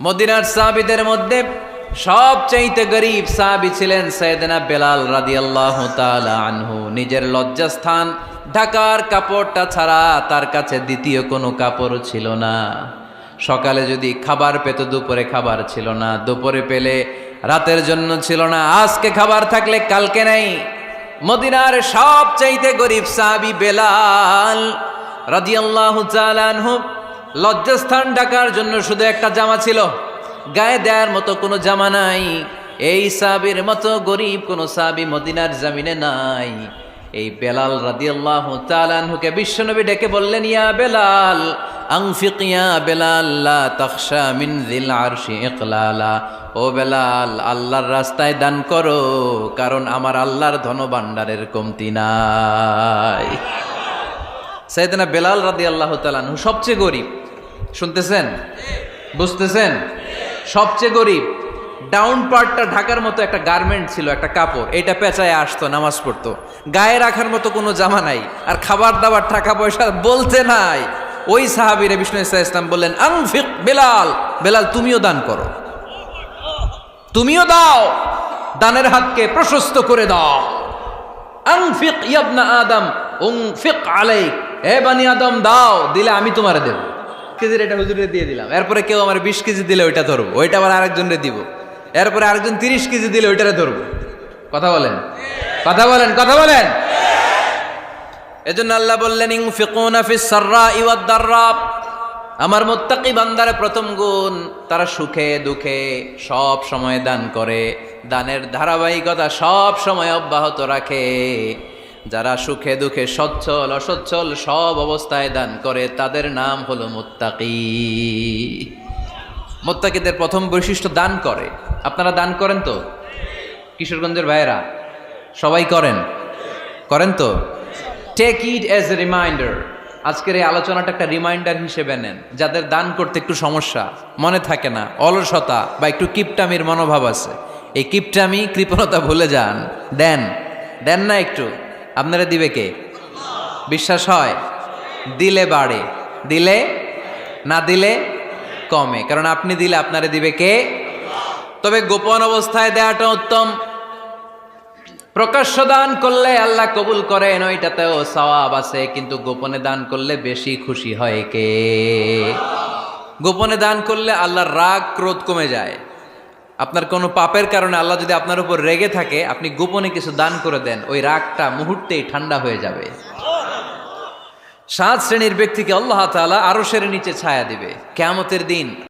মদিনার সাহাবীদের মধ্যে সবচাইতে গরীব সাহাবী ছিলেন সাইয়েদনা বেলাল রাদিয়াল্লাহু তাআলা আনহু। নিজের লজ্জাস্থান ঢাকার কাপড়টা ছাড়া তার কাছে দ্বিতীয় কোনো কাপড় ছিল না। সকালে যদি খাবার পেত, দুপুরে খাবার ছিল না, দুপুরে পেলে রাতের জন্য ছিল না, আজকে খাবার থাকলে কালকে নাই। মদিনার সবচাইতে গরীব সাহাবী বেলাল রাদিয়াল্লাহু তাআলা আনহু, লজ্জাস্থান ঢাকার জন্য শুধু একটা জামা ছিল, গায়ে দেওয়ার মতো কোনো জামা নাই। এই সাহাবীর মতো গরীব কোনো সাহাবী মদিনার জমিনে নাই। এই বেলাল রাদিয়াল্লাহু তাআলা আনহুকে বিশ্বনবী ডেকে বললেন, ইয়া বেলাল আনফিক ইয়া বেলাল লা তাখশা মিন যিল আরশি ইকলালা। ও বেলাল, আল্লাহর রাস্তায় দান করো, কারণ আমার আল্লাহর ধনভাণ্ডারের কমতি নাই। সাইয়েদনা বেলাল রাদিয়াল্লাহু তাআলা আনহু সবচেয়ে গরীব। শুনতেছেন? বুঝতেছেন? সবচেয়ে গরীব। ডাউন পার্টটা ঢাকার মতো একটা গার্মেন্ট ছিল, একটা কাপড়, এটা পেঁচায় আসতো, নামাজ পড়তো। গায়ে রাখার মতো কোনো জামা নাই, আর খাবার দাবার টাকা পয়সা বলতে নাই। ওই সাহাবীরে বিষ্ণু ইসলাম বললেন, আনফিক বেলাল, বেলাল তুমিও দান করো, তুমিও দাও, দানের হাতকে প্রশস্ত করে দাও। আনফিক ইয়া ইবনা আদম উনফিক আলাইক, হে বনি আদম দাও, দিলে আমি তোমারে দেব। কেজির এটা হুজুরে দিয়ে দিলাম, এরপরে কেউ আমার 20 কেজি দিলে ওইটা ধরবো, ওইটা আবার আরেকজনরে দিব, এরপরে আরেকজন 30 কেজি দিলে ওইটারে ধরবো। কথা বলেন, কথা বলেন, কথা বলেন। এজন্য আল্লাহ বললেন, ইনফিকুনা ফিস সাররাই ওয়াদ দাররা। আমার মুত্তাকি বান্দার প্রথম গুণ, তারা সুখে দুঃখে সব সময় দান করে, দানের ধারাবাহিকতা সব সময় অব্যাহত রাখে। যারা সুখে দুঃখে সচ্ছল অসচ্ছল সব অবস্থায় দান করে, তাদের নাম হলো মুত্তাকি। মুত্তাকিদের প্রথম বৈশিষ্ট্য দান করে। আপনারা দান করেন তো? কিশোরগঞ্জের ভাইয়েরা সবাই করেন? করেন তো? Take it as a reminder. আজকের এই আলোচনাটা একটা রিমাইন্ডার হিসেবে নেন। যাদের দান করতে একটু সমস্যা, মনে থাকে না, অলসতা বা একটু কিপটামির মনোভাব আছে, এই কিপটামি কৃপণতা ভুলে যান। দেন, দেন না একটু। আপনারা দিবে কে? বিশ্বাস হয়? দিলে বাড়ে, দিলে না দিলে কমে, কারণ আপনি দিলে আপনারে দিবে কে? তবে গোপন অবস্থায় দেওয়াটা উত্তম। প্রকাশ্য দান করলে আল্লাহ কবুল করেন, ওইটাতেও সওয়াব আছে, কিন্তু গোপনে দান করলে বেশি খুশি হয় কে? গোপনে দান করলে আল্লাহর রাগ ক্রোধ কমে যায়। আপনার কোনো পাপের কারণে আল্লাহ যদি আপনার উপর রেগে থাকে, আপনি গোপনে কিছু দান করে দেন, ওই রাগটা মুহূর্তেই ঠান্ডা হয়ে যাবে। 7 শ্রেণীর ব্যক্তিকে আল্লাহ তাআলা আরশের নিচে ছায়া দিবে কিয়ামতের দিন।